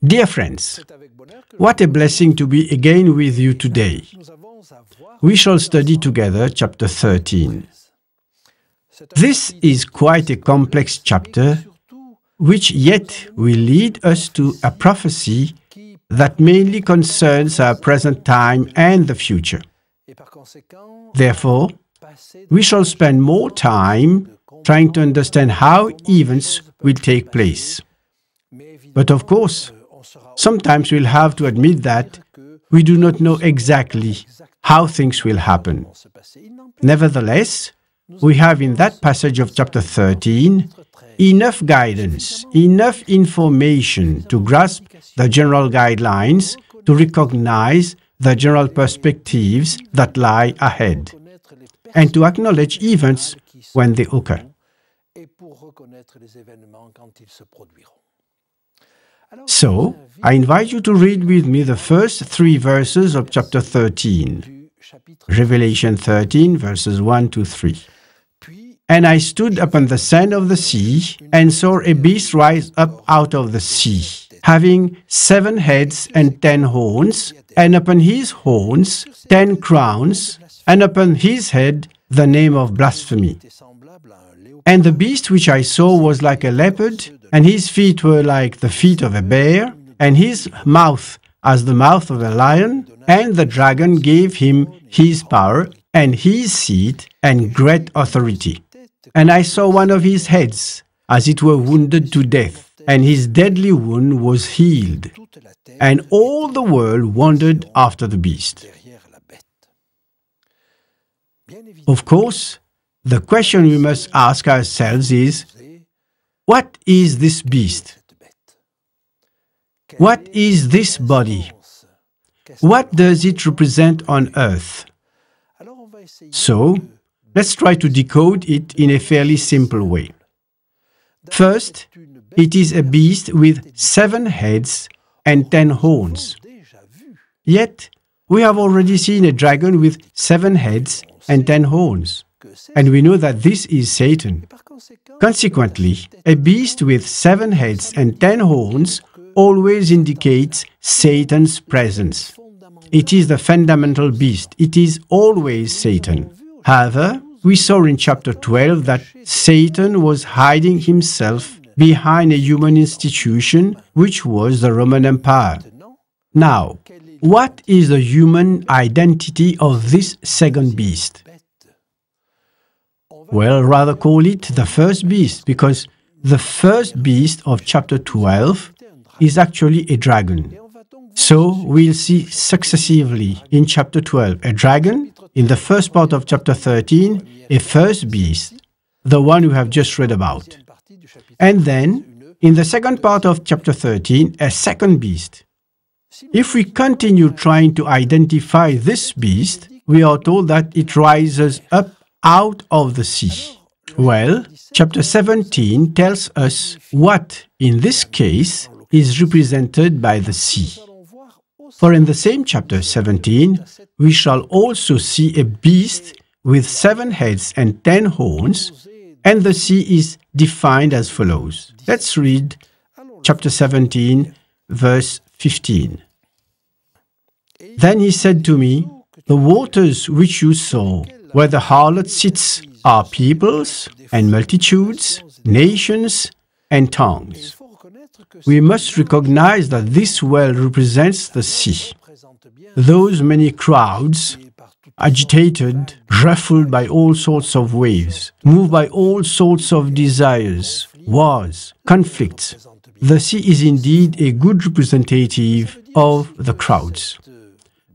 Dear friends, what a blessing to be again with you today. We shall study together chapter 13. This is quite a complex chapter, which yet will lead us to a prophecy that mainly concerns our present time and the future. Therefore, we shall spend more time trying to understand how events will take place. But of course, sometimes we'll have to admit that we do not know exactly how things will happen. Nevertheless, we have in that passage of chapter 13 enough guidance, enough information to grasp the general guidelines, to recognize the general perspectives that lie ahead, and to acknowledge events when they occur. So, I invite you to read with me the first 3 verses of chapter 13. Revelation 13, verses 1 to 3. And I stood upon the sand of the sea, and saw a beast rise up out of the sea, having 7 heads and 10 horns, and upon his horns 10 crowns, and upon his head the name of blasphemy. And the beast which I saw was like a leopard, and his feet were like the feet of a bear, and his mouth as the mouth of a lion, and the dragon gave him his power, and his seat, and great authority. And I saw one of his heads, as it were wounded to death, and his deadly wound was healed. And all the world wondered after the beast. Of course, the question we must ask ourselves is, what is this beast? What is this body? What does it represent on earth? So, let's try to decode it in a fairly simple way. First, it is a beast with 7 heads and 10 horns. Yet, we have already seen a dragon with 7 heads and 10 horns, and we know that this is Satan. Consequently, a beast with 7 heads and 10 horns always indicates Satan's presence. It is the fundamental beast. It is always Satan. However, we saw in chapter 12 that Satan was hiding himself behind a human institution, which was the Roman Empire. Now, what is the human identity of this second beast? Well, rather call it the first beast, because the first beast of chapter 12 is actually a dragon. So, we'll see successively in chapter 12 a dragon, in the first part of chapter 13 a first beast, the one we have just read about. And then, in the second part of chapter 13, a second beast. If we continue trying to identify this beast, we are told that it rises up out of the sea. Well, chapter 17 tells us what, in this case, is represented by the sea. For in the same chapter 17, we shall also see a beast with 7 heads and 10 horns, and the sea is defined as follows. Let's read chapter 17, verse 15. Then he said to me, "The waters which you saw, where the harlot sits, are peoples and multitudes, nations and tongues." We must recognize that this well represents the sea. those many crowds, agitated, ruffled by all sorts of waves, moved by all sorts of desires, wars, conflicts. The sea is indeed a good representative of the crowds.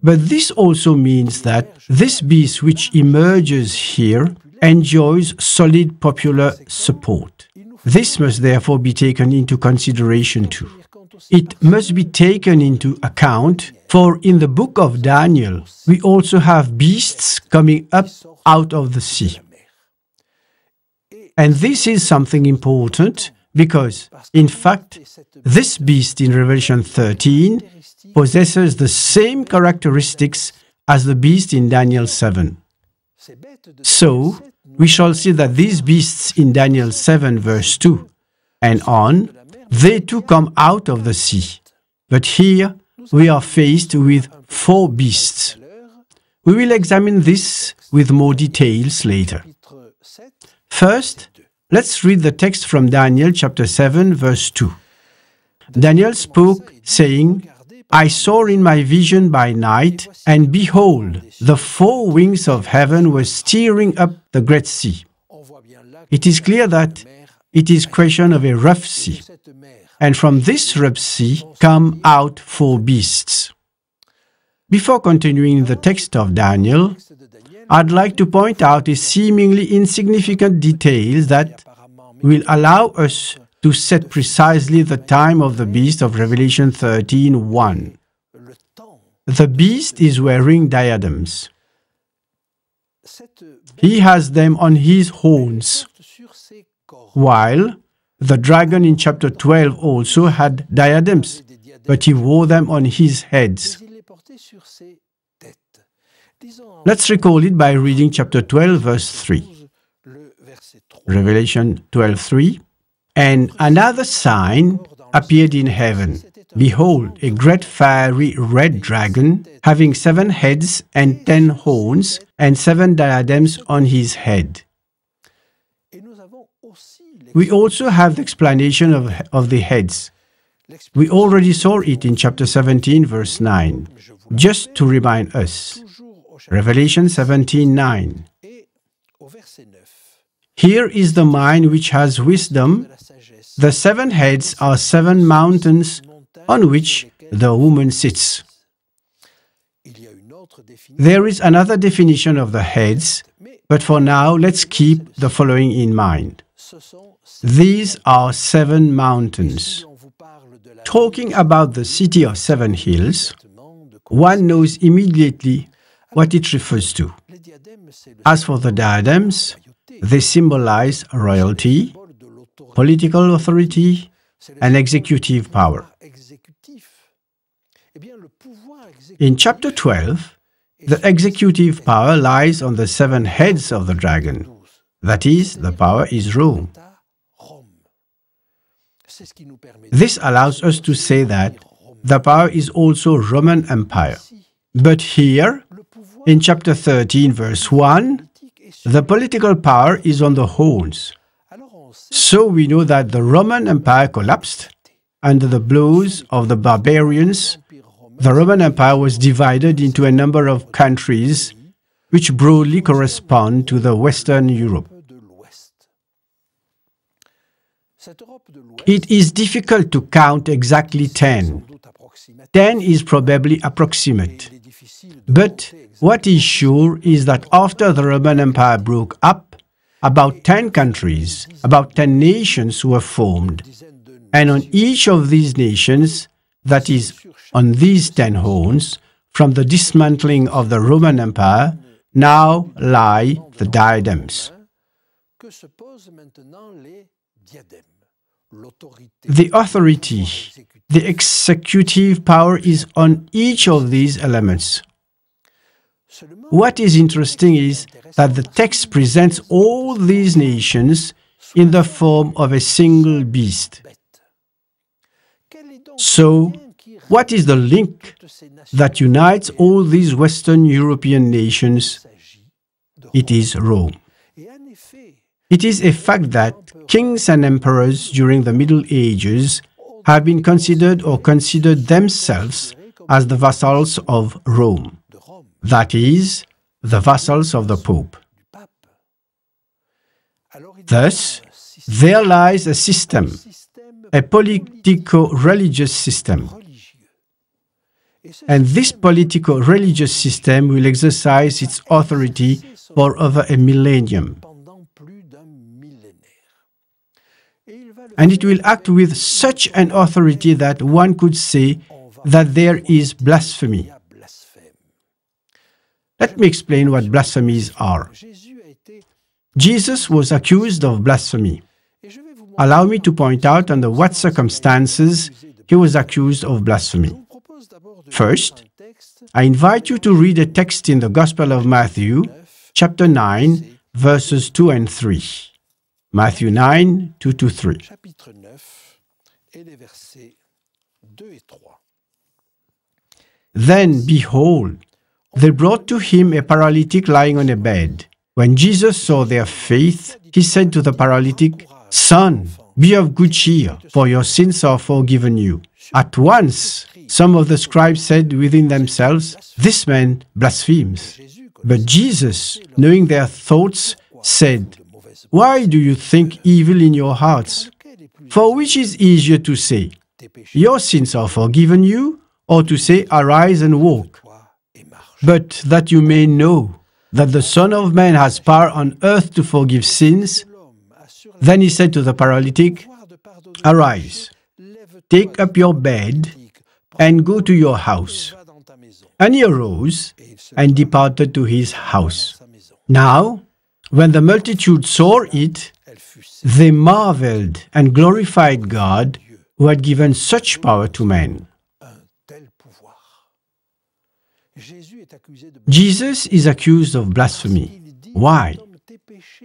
But this also means that this beast which emerges here enjoys solid popular support. This must therefore be taken into consideration too. It must be taken into account, for in the book of Daniel, we also have beasts coming up out of the sea. And this is something important because, in fact, this beast in Revelation 13 possesses the same characteristics as the beast in Daniel 7. So, we shall see that these beasts in Daniel 7 verse 2 and on, they too come out of the sea. But here we are faced with 4 beasts. We will examine this with more details later. First, let's read the text from Daniel chapter 7 verse 2. Daniel spoke, saying, I saw in my vision by night, and behold, the 4 wings of heaven were stirring up the great sea. It is clear that it is question of a rough sea, and from this rough sea come out 4 beasts. Before continuing the text of Daniel, I'd like to point out a seemingly insignificant detail that will allow us to set precisely the time of the beast of Revelation 13:1. The beast is wearing diadems. He has them on his horns, while the dragon in chapter 12 also had diadems, but he wore them on his heads. Let's recall it by reading chapter 12, verse 3. Revelation 12:3. And another sign appeared in heaven. Behold, a great fiery red dragon, having 7 heads and 10 horns, and 7 diadems on his head. We also have the explanation of the heads. We already saw it in chapter 17, verse 9. Just to remind us, Revelation 17:9. Here is the mind which has wisdom. The 7 heads are 7 mountains on which the woman sits. There is another definition of the heads, but for now let's keep the following in mind. These are 7 mountains. Talking about the city of 7 hills, one knows immediately what it refers to. As for the diadems, they symbolize royalty, political authority, and executive power. In chapter 12, the executive power lies on the 7 heads of the dragon. That is, the power is Rome. This allows us to say that the power is also Roman Empire. But here, in chapter 13, verse 1, the political power is on the horns. So we know that the Roman Empire collapsed under the blows of the barbarians. The Roman Empire was divided into a number of countries which broadly correspond to the Western Europe. It is difficult to count exactly 10. 10 is probably approximate. But what is sure is that after the Roman Empire broke up, about 10 countries, about 10 nations were formed. And on each of these nations, that is, on these 10 horns, from the dismantling of the Roman Empire, now lie the diadems. The authority, the executive power is on each of these elements. What is interesting is that the text presents all these nations in the form of a single beast. So, what is the link that unites all these Western European nations? It is Rome. It is a fact that kings and emperors during the Middle Ages have been considered or considered themselves as the vassals of Rome, that is, the vassals of the Pope. Thus, there lies a system, a politico-religious system. And this politico-religious system will exercise its authority for over a millennium. And it will act with such an authority that one could say that there is blasphemy. Let me explain what blasphemies are. Jesus was accused of blasphemy. Allow me to point out under what circumstances he was accused of blasphemy. First, I invite you to read a text in the Gospel of Matthew, chapter 9, verses 2 and 3. Matthew 9, 2-3. Then, behold, they brought to him a paralytic lying on a bed. When Jesus saw their faith, he said to the paralytic, "Son, be of good cheer, for your sins are forgiven you." At once, some of the scribes said within themselves, "This man blasphemes." But Jesus, knowing their thoughts, said, "Why do you think evil in your hearts? For which is easier to say, 'Your sins are forgiven you,' or to say, 'Arise and walk'? But that you may know that the Son of Man has power on earth to forgive sins." Then he said to the paralytic, "Arise, take up your bed, and go to your house." And he arose and departed to his house. Now, when the multitude saw it, they marveled and glorified God, who had given such power to men. Jesus is accused of blasphemy. Why?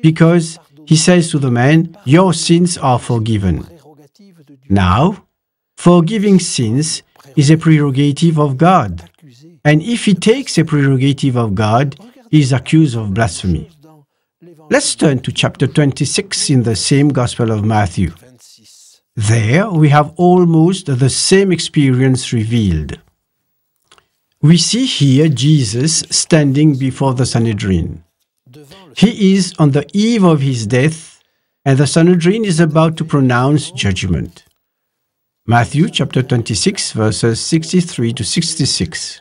Because he says to the man, "Your sins are forgiven." Now, forgiving sins is a prerogative of God. And if he takes a prerogative of God, he is accused of blasphemy. Let's turn to chapter 26 in the same Gospel of Matthew. There we have almost the same experience revealed. We see here Jesus standing before the Sanhedrin. He is on the eve of his death, and the Sanhedrin is about to pronounce judgment. Matthew chapter 26, verses 63 to 66.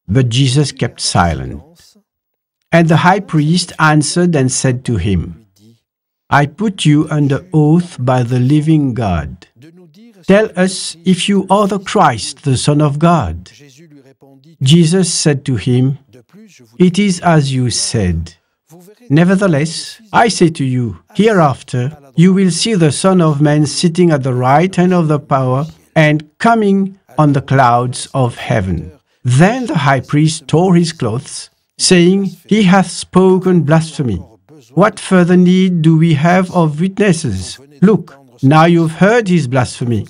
But Jesus kept silent. And the high priest answered and said to him, "I put you under oath by the living God. Tell us if you are the Christ, the Son of God." Jesus said to him, "It is as you said. Nevertheless, I say to you, hereafter you will see the Son of Man sitting at the right hand of the power and coming on the clouds of heaven." Then the high priest tore his clothes, saying, "He hath spoken blasphemy. What further need do we have of witnesses? Look, now you've heard his blasphemy.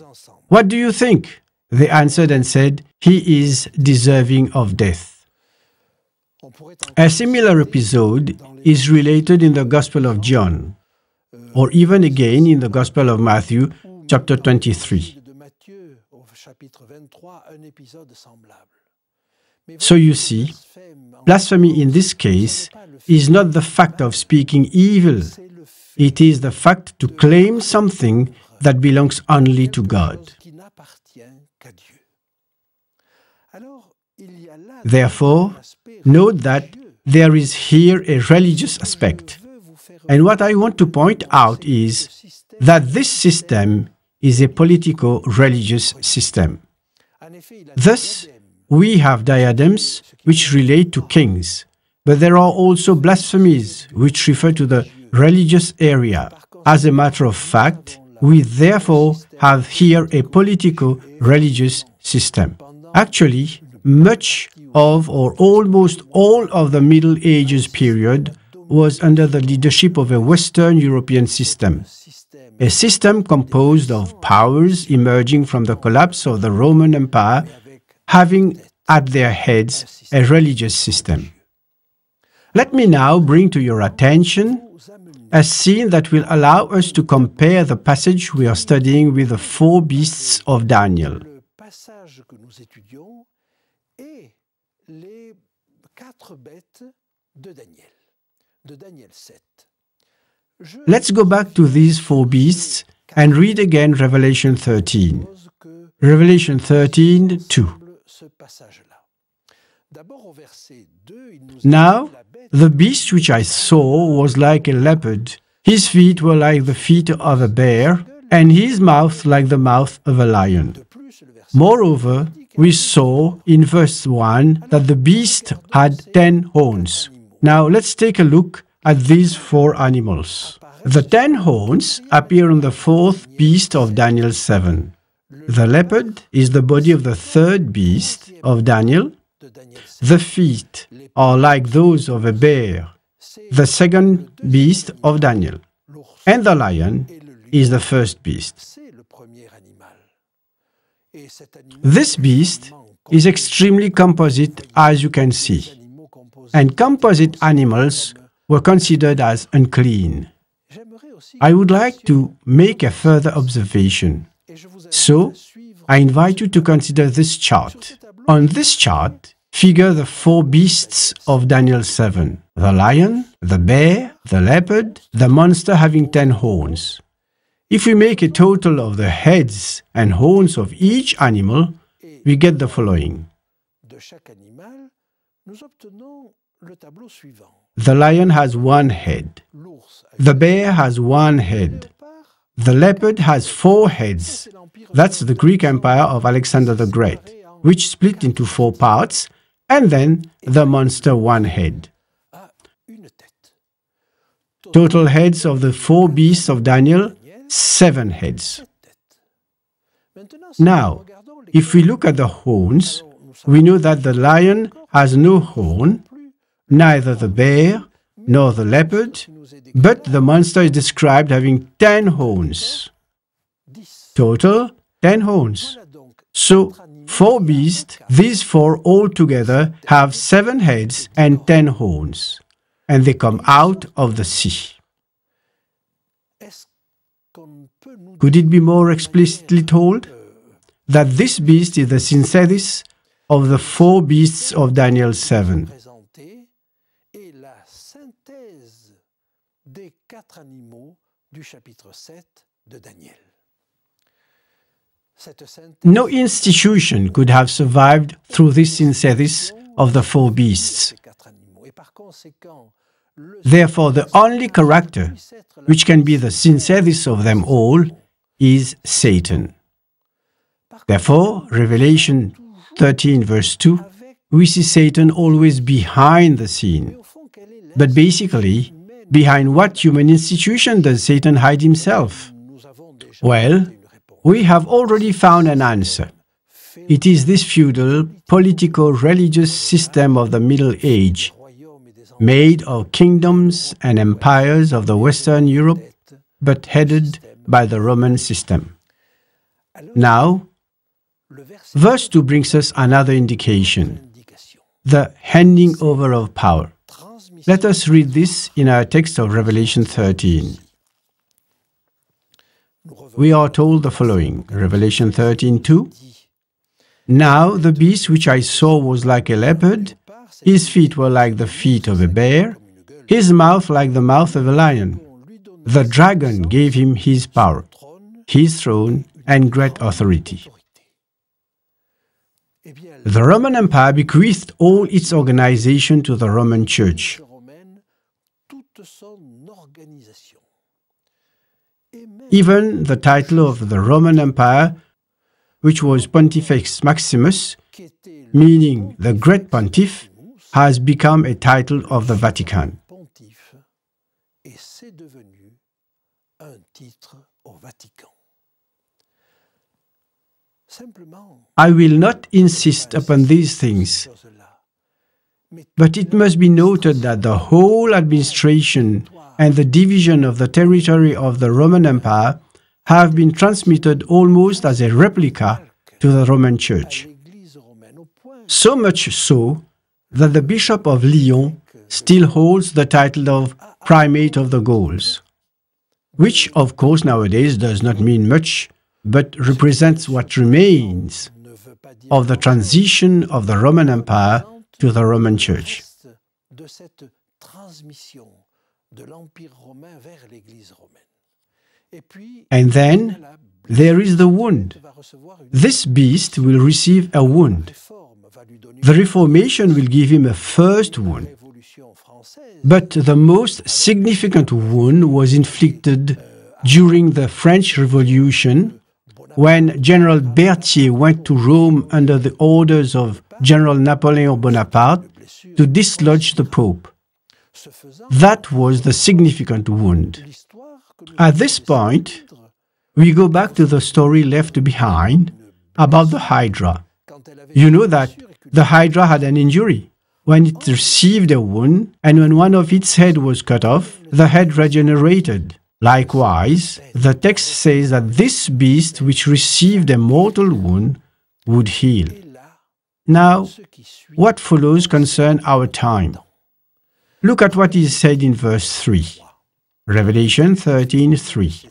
What do you think?" They answered and said, "He is deserving of death." A similar episode is related in the Gospel of John, or even again in the Gospel of Matthew, chapter 23. So you see, blasphemy in this case is not the fact of speaking evil. It is the fact to claim something that belongs only to God. Therefore, note that there is here a religious aspect. And what I want to point out is that this system is a politico-religious system. Thus, we have diadems which relate to kings, but there are also blasphemies which refer to the religious area. As a matter of fact, we therefore have here a politico-religious system. Actually, much of or almost all of the Middle Ages period was under the leadership of a Western European system, a system composed of powers emerging from the collapse of the Roman Empire, having at their heads a religious system. Let me now bring to your attention a scene that will allow us to compare the passage we are studying with the four beasts of Daniel. passage que nous étudions est les 4 bêtes de Daniel 7. Let's go back to these 4 beasts and read again Revelation 13. Revelation 13, 2. Now, the beast which I saw was like a leopard. His feet were like the feet of a bear, and his mouth like the mouth of a lion. Moreover, we saw in verse 1 that the beast had 10 horns. Now, let's take a look at these 4 animals. The 10 horns appear on the 4th beast of Daniel 7. The leopard is the body of the 3rd beast of Daniel. The feet are like those of a bear, the 2nd beast of Daniel. And the lion is the 1st beast. This beast is extremely composite, as you can see. And composite animals were considered as unclean. I would like to make a further observation. So, I invite you to consider this chart. On this chart, figure the 4 beasts of Daniel 7. The lion, the bear, the leopard, the monster having 10 horns. If we make a total of the heads and horns of each animal, we get the following. The lion has 1 head. The bear has 1 head. The leopard has 4 heads. That's the Greek Empire of Alexander the Great, which split into 4 parts, and then the monster 1 head. Total heads of the 4 beasts of Daniel, 7 heads. Now, if we look at the horns, we know that the lion has no horn, neither the bear nor the leopard, but the monster is described having 10 horns. Total, 10 horns. So, 4 beasts, these 4 altogether have 7 heads and 10 horns, and they come out of the sea. Could it be more explicitly told that this beast is the synthesis of the 4 beasts of Daniel 7? No institution could have survived through this synthesis of the 4 beasts. Therefore, the only character which can be the synthesis of them all is Satan. Therefore, Revelation 13 verse 2, we see Satan always behind the scene. But basically, behind what human institution does Satan hide himself? Well, we have already found an answer. It is this feudal, politico-religious system of the Middle Age, made of kingdoms and empires of the Western Europe, but headed by the Roman system. Now, verse 2 brings us another indication, the handing over of power. Let us read this in our text of Revelation 13. We are told the following, Revelation 13:2. Now the beast which I saw was like a leopard, his feet were like the feet of a bear, his mouth like the mouth of a lion. The dragon gave him his power, his throne, and great authority. The Roman Empire bequeathed all its organization to the Roman Church. Even the title of the Roman Empire, which was Pontifex Maximus, meaning the Great Pontiff, has become a title of the Vatican. I will not insist upon these things, but it must be noted that the whole administration and the division of the territory of the Roman Empire have been transmitted almost as a replica to the Roman Church. So much so that the Bishop of Lyon still holds the title of Primate of the Gauls, which of course nowadays does not mean much, but represents what remains of the transition of the Roman Empire to the Roman Church. De cette transmission de l'Empire romain vers l'Église romaine. Et puis, And then there is the wound. This beast will receive a wound. The Reformation will give him a first wound. But the most significant wound was inflicted during the French Revolution, when General Berthier went to Rome under the orders of General Napoleon Bonaparte to dislodge the Pope. That was the significant wound. At this point, we go back to the story left behind about the Hydra. You know that the Hydra had an injury. When it received a wound, and when one of its head was cut off, the head regenerated. Likewise, the text says that this beast which received a mortal wound would heal. Now, what follows concerns our time. Look at what is said in verse 3. Revelation 13:3.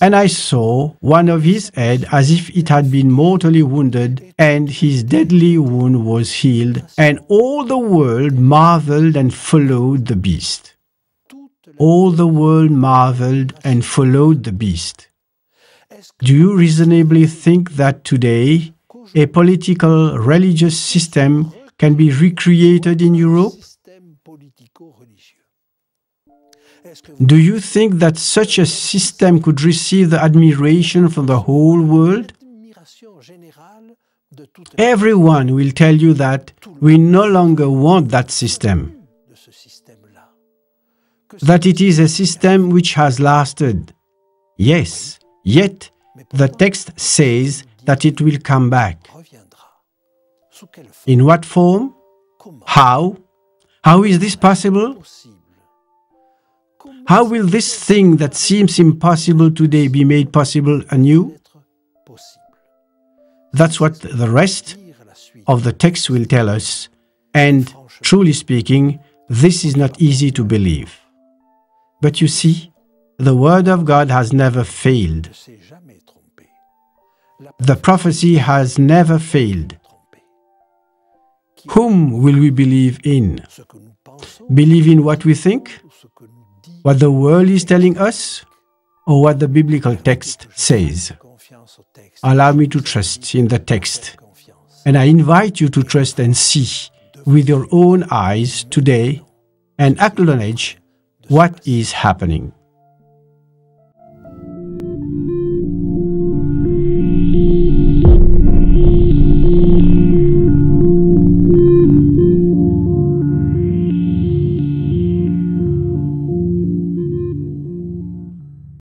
And I saw one of his head as if it had been mortally wounded, and his deadly wound was healed, and all the world marveled and followed the beast. All the world marveled and followed the beast. Do you reasonably think that today a political religious system can be recreated in Europe? Do you think that such a system could receive the admiration from the whole world? Everyone will tell you that we no longer want that system, that it is a system which has lasted. Yes, yet the text says that it will come back. In what form? How? How is this possible? How will this thing that seems impossible today be made possible anew? That's what the rest of the text will tell us, and truly speaking, this is not easy to believe. But you see, the Word of God has never failed. The prophecy has never failed. Whom will we believe in? Believe in what we think? What the world is telling us? Or what the biblical text says? Allow me to trust in the text. And I invite you to trust and see with your own eyes today and acknowledge what is happening.